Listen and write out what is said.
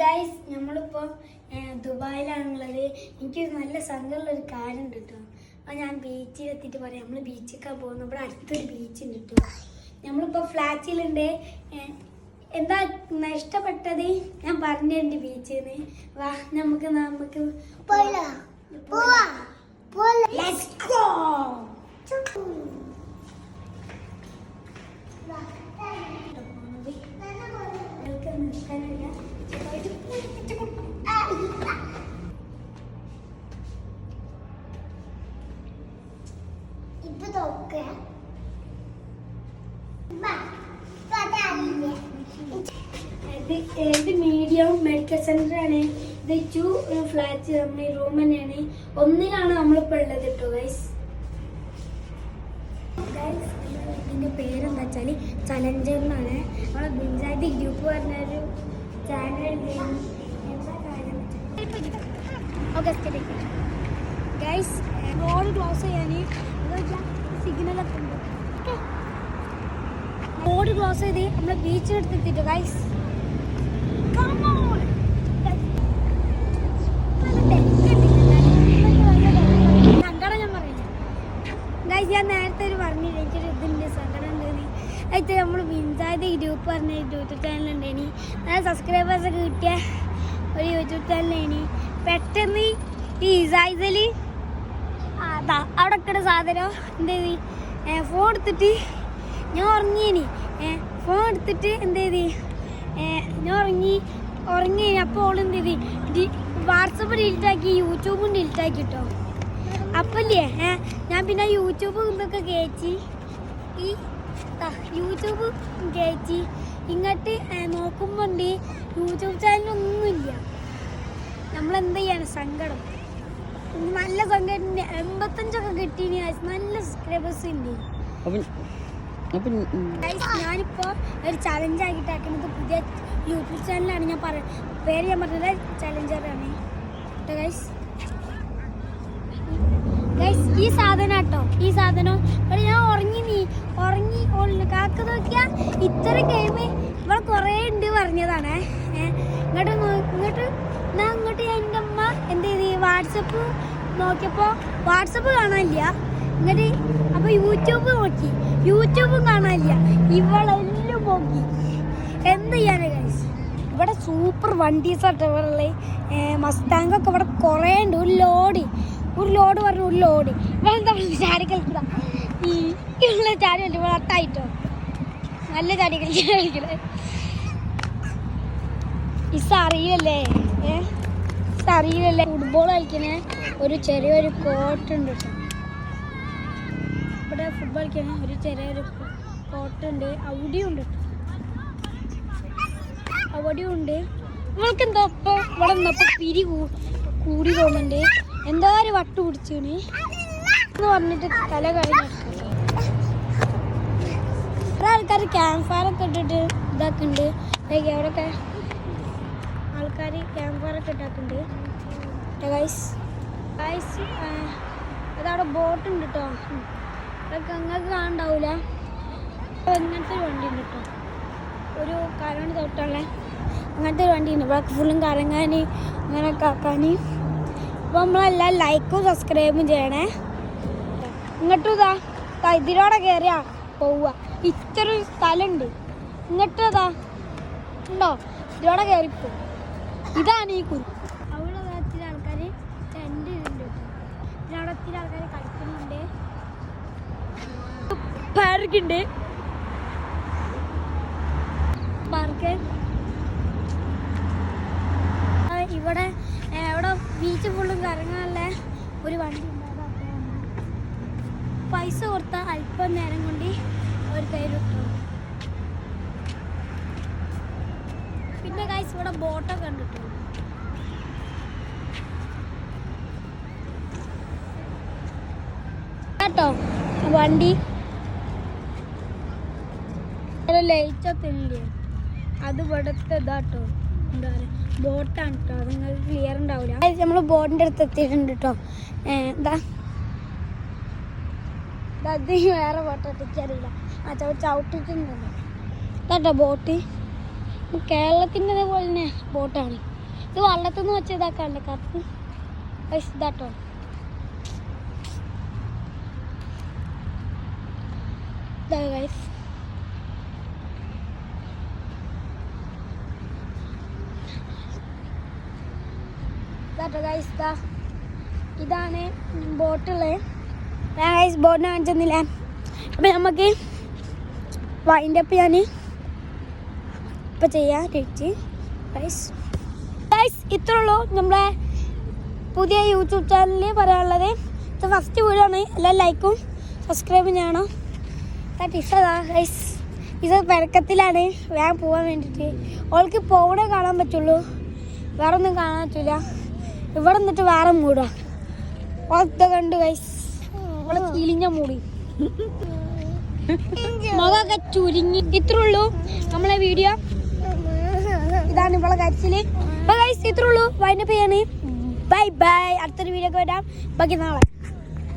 Guys നമ്മളിപ്പോൾ ദുബായിലാണുള്ളത്. എനിക്കൊരു നല്ല സങ്കടമുള്ളൊരു കാര്യം ഉണ്ട് കേട്ടോ. അപ്പോൾ ഞാൻ ബീച്ചിലെത്തിയിട്ട് പറയാം. നമ്മൾ ബീച്ചിലൊക്കെ പോകുന്നു. ഇവിടെ അടുത്തൊരു ബീച്ച് ഉണ്ട് കേട്ടോ. നമ്മളിപ്പോൾ ഫ്ലാറ്റിലുണ്ട്. എന്താ ഇഷ്ടപ്പെട്ടത് ഞാൻ പറഞ്ഞിട്ടുണ്ട് ബീച്ചിൽ നിന്ന്. വാ നമുക്ക് Let's go. ഇത് മീഡിയം മെഡിക്കൽ സെന്റർ ആണ്. ഇത് 2 ഫ്ലാറ്റ്സ് നമ്മുടെ റൂം തന്നെയാണ്. ഒന്നിലാണ് നമ്മളിപ്പോൾ ഉള്ളത് കേട്ടോ ഗൈസ്. ഇതിൻ്റെ പേരെന്താ വെച്ചാൽ ചലഞ്ചർ എന്നാണ്. നമ്മളെ പഞ്ചായത്ത് ഗ്രൂപ്പ് പറഞ്ഞൊരു ചാനലുണ്ട്. എന്താ കാര്യം ഗൈസ്, റോഡ് ക്ലോസ് ചെയ്യാൻ സിഗ്നലൊക്കെ ഉണ്ട്. റോഡ് ക്ലോസ് ചെയ്ത് നമ്മൾ ബീച്ചിലെടുത്തെത്തിട്ടോ ഗൈസ്. സങ്കടം ഞാൻ പറയുന്നത് ഗൈസ്, ഞാൻ നേരത്തെ പറഞ്ഞില്ല എനിക്കൊരു ഇതിൻ്റെ സങ്കടം ഉണ്ടെന്ന്. അത് നമ്മൾ പഞ്ചായത്ത് ഗ്രൂപ്പ് പറഞ്ഞ യൂട്യൂബ് ചാനലുണ്ടേനി. നല്ല സബ്സ്ക്രൈബേഴ്സൊക്കെ കിട്ടിയ ഒരു യൂട്യൂബ് ചാനലേനി. പെട്ടെന്ന് ഈ ഇസൈസൽ അതാ അവിടെ ഒക്കെ സാധനം എന്ത് ചെയ്തി, ഫോൺ എടുത്തിട്ട് ഞാൻ ഉറങ്ങിയേനി. ഫോൺ എടുത്തിട്ട് എന്ത് ചെയ്തി, ഞാൻ ഉറങ്ങി. അപ്പോൾ ഓൾ എന്ത് ചെയ്തി, വാട്സപ്പ് ഡിലീറ്റാക്കി, യൂട്യൂബും ഡിലീറ്റാക്കി കേട്ടോ. അപ്പല്ലേ ഞാൻ പിന്നെ യൂട്യൂബ് ഇതൊക്കെ കയറ്റി, ഈ യൂട്യൂബ് കയറ്റി ഇങ്ങോട്ട് നോക്കുമ്പോൾ ഉണ്ട് യൂട്യൂബ് ചാനലൊന്നുമില്ല. നമ്മളെന്ത് ചെയ്യാണ്, സങ്കടം. നല്ല സങ്കടം. 85 കിട്ടീനി. നല്ല സബ്സ്ക്രൈബേഴ്സ് ഉണ്ട്. ഞാനിപ്പോൾ ഒരു ചലഞ്ച് ആക്കിയിട്ടാക്കുന്നത് പുതിയ യൂട്യൂബ് ചാനലാണ്. ഞാൻ പേര് ഞാൻ പറഞ്ഞത് ചലഞ്ചറാണ് കേട്ടോ ഗൈസ്. ഈ സാധനം കേട്ടോ, ഈ സാധനം ഇവിടെ ഞാൻ ഉറങ്ങി കാക്ക നോക്കിയാൽ ഇത്ര ഗെയിം ഇവിടെ കുറേ ഉണ്ട് പറഞ്ഞതാണേ. ഇങ്ങോട്ട് ഞാൻ എൻ്റെ അമ്മ എന്ത് ചെയ്ത് വാട്സപ്പ് നോക്കിയപ്പോൾ വാട്സപ്പ് കാണാനില്ല. എന്നിട്ട് അപ്പോൾ യൂട്യൂബ് നോക്കി, യൂട്യൂബും കാണാനില്ല. ഇവളെല്ലാം നോക്കി. എന്ത് ചെയ്യാനാണ് ഗൈസ്. ഇവിടെ സൂപ്പർ വണ്ടീസാട്ടോ ഇവിടെ. മസ്താങ്കൊക്കെ ഇവിടെ കുറേ ഉണ്ട്. ഒരു ലോഡ് പറഞ്ഞു ഒരു ലോഡ്. ഇവളെന്താ ചാടി കളിക്കുക, ഈ ചാടി കളിക്കും. ഇവിടെ അട്ടായിട്ടോ നല്ല ചാടി കളിക്കണേ. അറിയില്ലല്ലേ ഫുട്ബോൾ കളിക്കണേ. ഒരു ചെറിയൊരു കോട്ടുണ്ട് കേട്ടോ. ഇവിടെ ഫുട്ബോൾ കളിക്കണേ ഒരു ചെറിയൊരു കോട്ടുണ്ട്. അവിടെയുണ്ട് ഇവൾക്ക് എന്തോ ഇപ്പോൾ ഇവിടെ നിന്നപ്പോൾ പിരി കൂടി തോന്നുന്നുണ്ട്. എന്തോ ഒരു വട്ട് പിടിച്ചിന് എന്ന് പറഞ്ഞിട്ട് തല കഴിഞ്ഞു. കുറേ ആൾക്കാർ ക്യാമ്പ് ഫയറൊക്കെ ഇട്ടിട്ട് ഇതാക്കുന്നുണ്ട്. അവിടെയൊക്കെ ആൾക്കാർ ക്യാമ്പ് ഫയറൊക്കെ ഇട്ടാക്കുന്നുണ്ട് ഗൈസ്. അതവിടെ ബോട്ടുണ്ട് കേട്ടോ. അതൊക്കെ നിങ്ങൾക്ക് കാണണ്ടാവില്ല. ഇങ്ങനത്തെ ഒരു വണ്ടി ഉണ്ട് കേട്ടോ. ഒരു കാലുകൊണ്ട് തൊട്ടുള്ള അങ്ങനത്തെ ഒരു വണ്ടി ഉണ്ട്. ഇവിടെ ഫുള്ളും കറങ്ങാൻ അങ്ങനെയൊക്കെ ആക്കാൻ. അപ്പോൾ നമ്മളെല്ലാം ലൈക്കും സബ്സ്ക്രൈബും ചെയ്യണേ. ഇങ്ങോട്ടും ഇതിലൂടെ കയറിയാ പോവുക. ഇത്ര സ്ഥലമുണ്ട്. ഇങ്ങോട്ടും ഉണ്ടോ, ഇതിലൂടെ കയറിപ്പോ. ഇതാണ് ഈ കുരു. അവിടെ ഇത്തിരി ആൾക്കാർ ടെൻ്റ് ഇടുന്നുണ്ട് കേട്ടോ. പിന്നെ അവിടെ ഇത്തിരി ആൾക്കാർ കളിക്കുന്നുണ്ട്. പാർക്കുണ്ട്. പാർക്ക് ഇവിടെ ബീച്ച് ഫുള്ളും കറങ്ങാനുള്ള ഒരു വണ്ടി ഉണ്ട്. പൈസ കൊടുത്താൽ അല്പം നേരം കൊണ്ട് ഒരു തരും കിട്ടും. പിന്നെ ഗൈസ് ഇവിടെ ബോട്ടൊക്കെ ഉണ്ട് കേട്ടോ. വണ്ടി ലൈറ്റൊക്കെ ഉണ്ട്. അത് ഇവിടുത്തെ ഇതാട്ടോ. എന്താ പറയുക, ബോട്ടാണ് കേട്ടോ. അത് നിങ്ങൾക്ക് ക്ലിയർ ഉണ്ടാവില്ല. നമ്മൾ ബോട്ടിൻ്റെ അടുത്ത് എത്തിയിട്ടുണ്ട് കേട്ടോ. അത് വേറെ ബോട്ട് എത്തിച്ചറിയില്ല. ചവിട്ടിട്ടുണ്ടല്ലോ കേട്ടോ ബോട്ട്. കേരളത്തിൻ്റെ പോലെ തന്നെ ബോട്ടാണ്. ഇത് വള്ളത്തിൽ നിന്ന് വെച്ച് ഇതാക്കാണ്ട് കത്ത് ഇതാട്ടോ. ഗൈസ് ഇതാട്ടോ ഗൈസ് ഇതാണ് ബോട്ടുള്ളത്. ഞാൻ ഗൈസ് ബോട്ടിനെ കാണിച്ചെന്നില്ല. അപ്പം നമുക്ക് വൈൻഡപ്പ് ഞാൻ ഇപ്പം ചെയ്യാം ചേച്ചി. ഗൈസ് ഇത്രേ ഉള്ളൂ നമ്മളെ പുതിയ യൂട്യൂബ് ചാനലിൽ പറയാനുള്ളത്. ഇത് ഫസ്റ്റ് വീഡിയോ ആണ്. എല്ലാം ലൈക്കും സബ്സ്ക്രൈബും ചെയ്യണം. ടിഫതാ ഗൈസ് ഇത് പെരക്കത്തിലാണ് വേഗം പോകാൻ വേണ്ടിയിട്ട്. ഓൾക്ക് പോകണേ കാണാൻ പറ്റുള്ളൂ, വേറെ ഒന്നും കാണാൻ പറ്റില്ല. ഇവിടെ നിന്നിട്ട് വേറെ മൂടാ ഓളത്തെ കണ്ട് ഗൈസ് ഓളെ കിളിഞ്ഞ മൂടി മുഖമൊക്കെ ചുരുങ്ങി. ഇത്രേ ഉള്ളൂ നമ്മളെ വീഡിയോ. ഇതാണ് ഇവളെ കരച്ചില്. അപ്പൊ ഗൈസ് ഇത്രേ ഉള്ളൂ. വൈൻഡപ്പ് ചെയ്യാണ്. Bye bye. അടുത്തൊരു വീഡിയോ ഒക്കെ വരാം. ബാക്കി നാളെ.